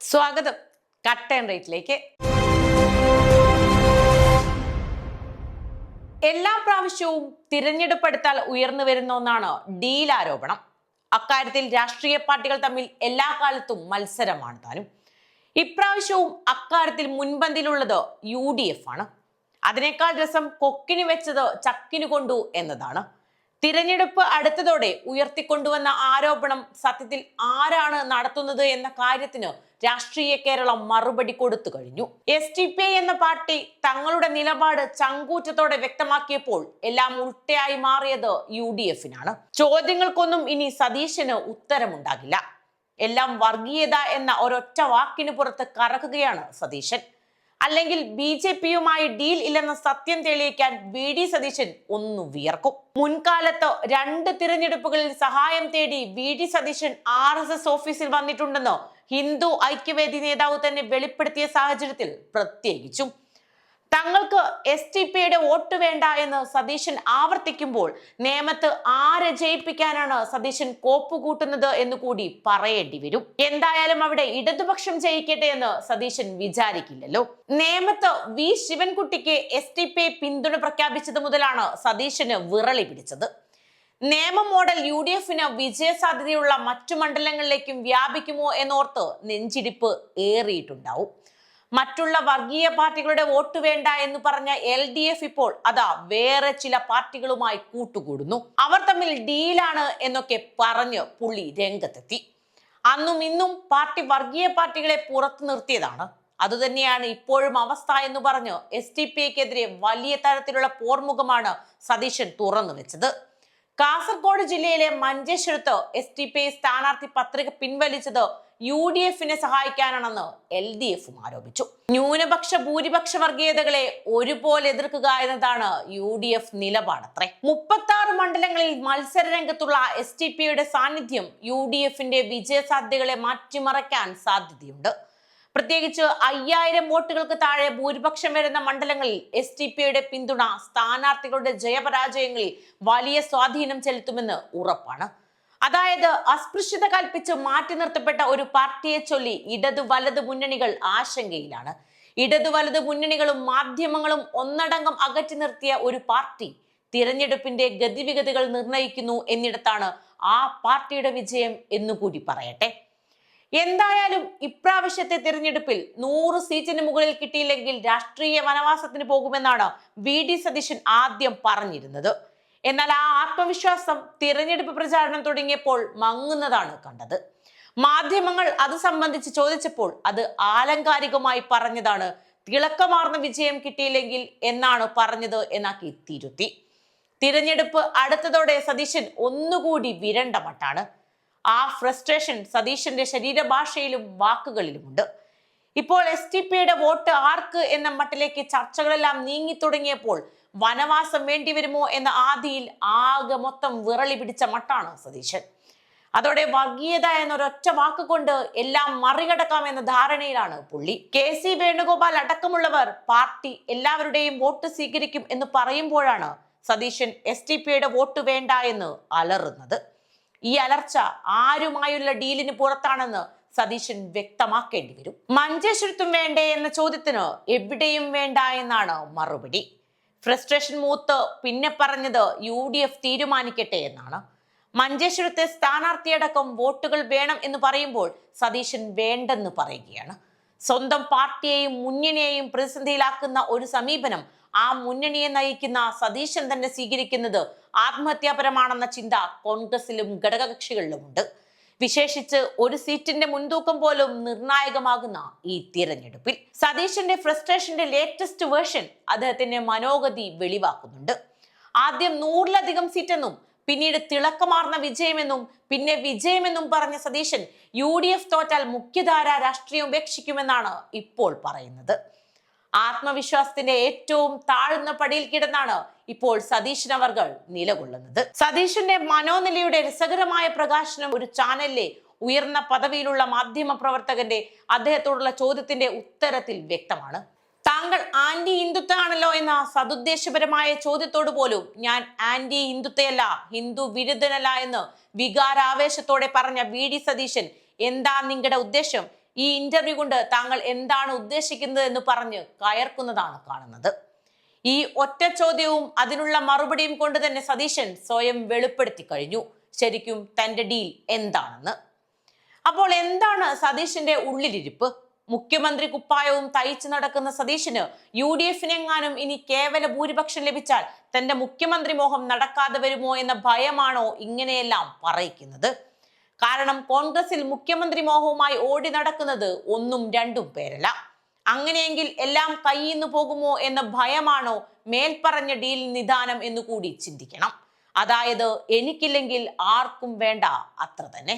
സ്വാഗതം cut and റൈറ്റിലേക്ക്. എല്ലാ പ്രാവശ്യവും തിരഞ്ഞെടുപ്പ് എടുത്താൽ ഉയർന്നു വരുന്ന ഒന്നാണ് ഡീൽ ആരോപണം. അക്കാര്യത്തിൽ രാഷ്ട്രീയ പാർട്ടികൾ തമ്മിൽ എല്ലാ കാലത്തും മത്സരമാണ് താനും. ഇപ്രാവശ്യവും അക്കാര്യത്തിൽ മുൻപന്തിയിലുള്ളത് UDF ആണ്. അതിനേക്കാൾ രസം കൊക്കിന് വെച്ചത് ചക്കിന് കൊണ്ടു എന്നതാണ്. തിരഞ്ഞെടുപ്പ് അടുത്തതോടെ ഉയർത്തിക്കൊണ്ടുവന്ന ആരോപണം സത്യത്തിൽ ആരാണ് നടത്തുന്നത് എന്ന കാര്യത്തിന് രാഷ്ട്രീയ കേരളം മറുപടി കൊടുത്തു കഴിഞ്ഞു. SDPI എന്ന പാർട്ടി തങ്ങളുടെ നിലപാട് ചങ്കൂറ്റത്തോടെ വ്യക്തമാക്കിയപ്പോൾ എല്ലാം ഉൾട്ടയായി മാറിയത് UDF-നാണ്. ചോദ്യങ്ങൾക്കൊന്നും ഇനി സതീശന് ഉത്തരമുണ്ടാകില്ല. എല്ലാം വർഗീയത എന്ന ഒരൊറ്റ വാക്കിന് പുറത്ത് കറക്കുകയാണ് സതീശൻ. അല്ലെങ്കിൽ BJP-യുമായി ഡീൽ ഇല്ലെന്ന സത്യം തെളിയിക്കാൻ VD സതീശൻ ഒന്നു വിയർക്കും. മുൻകാലത്ത് 2 തിരഞ്ഞെടുപ്പുകളിൽ സഹായം തേടി VD സതീശൻ RSS ഓഫീസിൽ വന്നിട്ടുണ്ടെന്ന് ഹിന്ദു ഐക്യവേദി നേതാവ് തന്നെ വെളിപ്പെടുത്തിയ സാഹചര്യത്തിൽ പ്രത്യേകിച്ചും തങ്ങൾക്ക് SDPയുടെ വോട്ട് വേണ്ട എന്ന് സതീശൻ ആവർത്തിക്കുമ്പോൾ നേമത്ത് ആരെ ജയിപ്പിക്കാനാണ് സതീശൻ കോപ്പുകൂട്ടുന്നത് എന്ന് കൂടി പറയേണ്ടി വരും. എന്തായാലും അവിടെ ഇടതുപക്ഷം ജയിക്കട്ടെ എന്ന് സതീശൻ വിചാരിക്കില്ലല്ലോ. നേമത്ത് V ശിവൻകുട്ടിക്ക് SDPI പിന്തുണ പ്രഖ്യാപിച്ചത് മുതലാണ് സതീശന് വിറളി പിടിച്ചത്. നേമം മോഡൽ UDF-ന് വിജയസാധ്യതയുള്ള മറ്റു മണ്ഡലങ്ങളിലേക്കും വ്യാപിക്കുമോ എന്നോർത്ത് നെഞ്ചിടിപ്പ് ഏറിയിട്ടുണ്ടാവും. മറ്റുള്ള വർഗീയ പാർട്ടികളുടെ വോട്ട് വേണ്ട എന്ന് പറഞ്ഞ LDF ഇപ്പോൾ അതാ വേറെ ചില പാർട്ടികളുമായി കൂട്ടുകൂടുന്നു. അവർ തമ്മിൽ ഡീലാണ് എന്നൊക്കെ പറഞ്ഞ് പുള്ളി രംഗത്തെത്തി. അന്നും ഇന്നും പാർട്ടി വർഗീയ പാർട്ടികളെ പുറത്തു നിർത്തിയതാണ്. അതുതന്നെയാണ് ഇപ്പോഴും അവസ്ഥ എന്ന് പറഞ്ഞ് SDPIക്കെതിരെ വലിയ തരത്തിലുള്ള പോർമുഖമാണ് സതീശൻ തുറന്നു വെച്ചത്. കാസർഗോഡ് ജില്ലയിലെ മഞ്ചേശ്വരത്ത് SDPI സ്ഥാനാർത്ഥി പത്രിക പിൻവലിച്ചത് UDF-നെ സഹായിക്കാനാണെന്ന് LDF-ഉം ആരോപിച്ചു. ന്യൂനപക്ഷ ഭൂരിപക്ഷ വർഗീയതകളെ ഒരുപോലെ എതിർക്കുക എന്നതാണ് UDF നിലപാടത്രേ. 36 മണ്ഡലങ്ങളിൽ മത്സര രംഗത്തുള്ള SDPIയുടെ സാന്നിധ്യം UDF-ന്റെ വിജയസാധ്യതകളെ മാറ്റിമറിക്കാൻ സാധ്യതയുണ്ട്. പ്രത്യേകിച്ച് 5000 വോട്ടുകൾക്ക് താഴെ ഭൂരിപക്ഷം വരുന്ന മണ്ഡലങ്ങളിൽ SDPയുടെ പിന്തുണ സ്ഥാനാർത്ഥികളുടെ ജയപരാജയങ്ങളിൽ വലിയ സ്വാധീനം ചെലുത്തുമെന്ന് ഉറപ്പാണ്. അതായത് അസ്പൃശ്യത കൽപ്പിച്ച് മാറ്റി നിർത്തപ്പെട്ട ഒരു പാർട്ടിയെ ചൊല്ലി ഇടതു വലത് മുന്നണികൾ ആശങ്കയിലാണ്. ഇടതു വലത് മുന്നണികളും മാധ്യമങ്ങളും ഒന്നടങ്കം അകറ്റി നിർത്തിയ ഒരു പാർട്ടി തിരഞ്ഞെടുപ്പിന്റെ ഗതിവിഗതികൾ നിർണയിക്കുന്നു എന്നിടത്താണ് ആ പാർട്ടിയുടെ വിജയം എന്നുകൂടി പറയട്ടെ. എന്തായാലും ഇപ്രാവശ്യത്തെ തിരഞ്ഞെടുപ്പിൽ 100 സീറ്റിന് മുകളിൽ കിട്ടിയില്ലെങ്കിൽ രാഷ്ട്രീയ വനവാസത്തിന് പോകുമെന്നാണ് VD സതീശൻ ആദ്യം പറഞ്ഞിരുന്നത്. എന്നാൽ ആ ആത്മവിശ്വാസം തിരഞ്ഞെടുപ്പ് പ്രചാരണം തുടങ്ങിയപ്പോൾ മങ്ങുന്നതാണ് കണ്ടത്. മാധ്യമങ്ങൾ അത് സംബന്ധിച്ച് ചോദിച്ചപ്പോൾ അത് ആലങ്കാരികമായി പറഞ്ഞതാണ്. തിളക്കമാർന്ന വിജയം കിട്ടിയില്ലെങ്കിൽ എന്നാണ് പറഞ്ഞത് എന്നാക്കി തിരുത്തി. തിരഞ്ഞെടുപ്പ് അടുത്തതോടെ സതീശൻ ഒന്നുകൂടി വിരണ്ട മട്ടാണ്. ആ ഫ്രസ്ട്രേഷൻ സതീശന്റെ ശരീരഭാഷയിലും വാക്കുകളിലുമുണ്ട്. ഇപ്പോൾ SDPയുടെ വോട്ട് ആർക്ക് എന്ന മട്ടിലേക്ക് ചർച്ചകളെല്ലാം നീങ്ങി തുടങ്ങിയപ്പോൾ വനവാസം വേണ്ടിവരുമോ എന്ന ആദിയിൽ ആകെ മൊത്തം വിറളി പിടിച്ച മട്ടാണ് സതീശൻ. അതോടെ വർഗീയത എന്നൊരൊറ്റ വാക്കുകൊണ്ട് എല്ലാം മറികടക്കാമെന്ന ധാരണയിലാണ് പുള്ളി. KC വേണുഗോപാൽ അടക്കമുള്ളവർ പാർട്ടി എല്ലാവരുടെയും വോട്ട് സ്വീകരിക്കും എന്ന് പറയുമ്പോഴാണ് സതീശൻ SDPയുടെ വോട്ട് വേണ്ട എന്ന് അലറുന്നത്. ഈ അലർച്ച ആരുമായുള്ള ഡീലിന് പുറത്താണെന്ന് സതീശൻ വ്യക്തമാക്കേണ്ടി വരും. മഞ്ചേശ്വരത്തും വേണ്ടേ എന്ന ചോദ്യത്തിന് എവിടെയും വേണ്ട എന്നാണ് മറുപടി. ഫ്രസ്ട്രേഷൻ മൂത്ത് പിന്നെ പറഞ്ഞത് UDF തീരുമാനിക്കട്ടെ എന്നാണ്. മഞ്ചേശ്വരത്തെ സ്ഥാനാർത്ഥിയടക്കം വോട്ടുകൾ വേണം എന്ന് പറയുമ്പോൾ സതീശൻ വേണ്ടെന്ന് പറയുകയാണ്. സ്വന്തം പാർട്ടിയെയും മുന്നണിയെയും പ്രതിസന്ധിയിലാക്കുന്ന ഒരു സമീപനം ആ മുന്നണിയെ നയിക്കുന്ന സതീശൻ തന്നെ സ്വീകരിക്കുന്നത് ആത്മഹത്യാപരമാണെന്ന ചിന്ത കോൺഗ്രസിലും ഘടകകക്ഷികളിലുമുണ്ട്. വിശേഷിച്ച് ഒരു സീറ്റിന്റെ മുൻതൂക്കം പോലും നിർണായകമാകുന്ന ഈ തിരഞ്ഞെടുപ്പിൽ സതീശന്റെ ഫ്രസ്ട്രേഷന്റെ ലേറ്റസ്റ്റ് വേർഷൻ അദ്ദേഹത്തിന്റെ മനോഗതി വെളിവാക്കുന്നുണ്ട്. ആദ്യം 100-ലധികം സീറ്റെന്നും പിന്നീട് തിളക്കമാർന്ന വിജയമെന്നും പിന്നെ വിജയമെന്നും പറഞ്ഞ സതീശൻ UDF തോറ്റാൽ മുഖ്യധാര രാഷ്ട്രീയം ഉപേക്ഷിക്കുമെന്നാണ് ഇപ്പോൾ പറയുന്നത്. ആത്മവിശ്വാസത്തിന്റെ ഏറ്റവും താഴ്ന്ന പടിയിൽ കിടന്നാണ് ഇപ്പോൾ സതീശൻ അവർകൾ നിലകൊള്ളുന്നത്. സതീശന്റെ മനോനിലയുടെ രസകരമായ പ്രകാശനം ഒരു ചാനലിലെ ഉയർന്ന പദവിയിലുള്ള മാധ്യമ പ്രവർത്തകന്റെ അദ്ദേഹത്തോടുള്ള ചോദ്യത്തിന്റെ ഉത്തരത്തിൽ വ്യക്തമാണ്. താങ്കൾ ആന്റി ഹിന്ദുത്വമാണല്ലോ എന്ന സതുദ്ദേശപരമായ ചോദ്യത്തോട് പോലും ഞാൻ ആന്റി ഹിന്ദുത്വയല്ല, ഹിന്ദു വിരുദ്ധനല്ല എന്ന് വികാരാവേശത്തോടെ പറഞ്ഞ VD സതീശൻ എന്താ നിങ്ങളുടെ ഉദ്ദേശം, ഈ ഇന്റർവ്യൂ കൊണ്ട് താങ്കൾ എന്താണ് ഉദ്ദേശിക്കുന്നത് എന്ന് പറഞ്ഞ് കയർക്കുന്നതാണ് കാണുന്നത്. ഈ ഒറ്റ ചോദ്യവും അതിനുള്ള മറുപടിയും കൊണ്ട് തന്നെ സതീശൻ സ്വയം വെളിപ്പെടുത്തി കഴിഞ്ഞു ശരിക്കും തന്റെ ഡീൽ എന്താണെന്ന്. അപ്പോൾ എന്താണ് സതീശന്റെ ഉള്ളിലിരിപ്പ്? മുഖ്യമന്ത്രി കുപ്പായവും തയ്ച്ചു നടക്കുന്ന സതീശന് UDF-നെങ്ങാനും ഇനി കേവല ഭൂരിപക്ഷം ലഭിച്ചാൽ തന്റെ മുഖ്യമന്ത്രി മോഹം നടക്കാതെ വരുമോ എന്ന ഭയമാണോ ഇങ്ങനെയെല്ലാം പറയിക്കുന്നത്? കാരണം കോൺഗ്രസിൽ മുഖ്യമന്ത്രി മോഹവുമായി ഓടി നടക്കുന്നത് ഒന്നും രണ്ടും പേരല്ല. അങ്ങനെയെങ്കിൽ എല്ലാം കയ്യിന്ന് പോകുമോ എന്ന ഭയമാണോ മേൽപ്പറഞ്ഞ ഡീൽ നിദാനം എന്ന് കൂടി ചിന്തിക്കണം. അതായത് എനിക്കില്ലെങ്കിൽ ആർക്കും വേണ്ട അത്ര തന്നെ.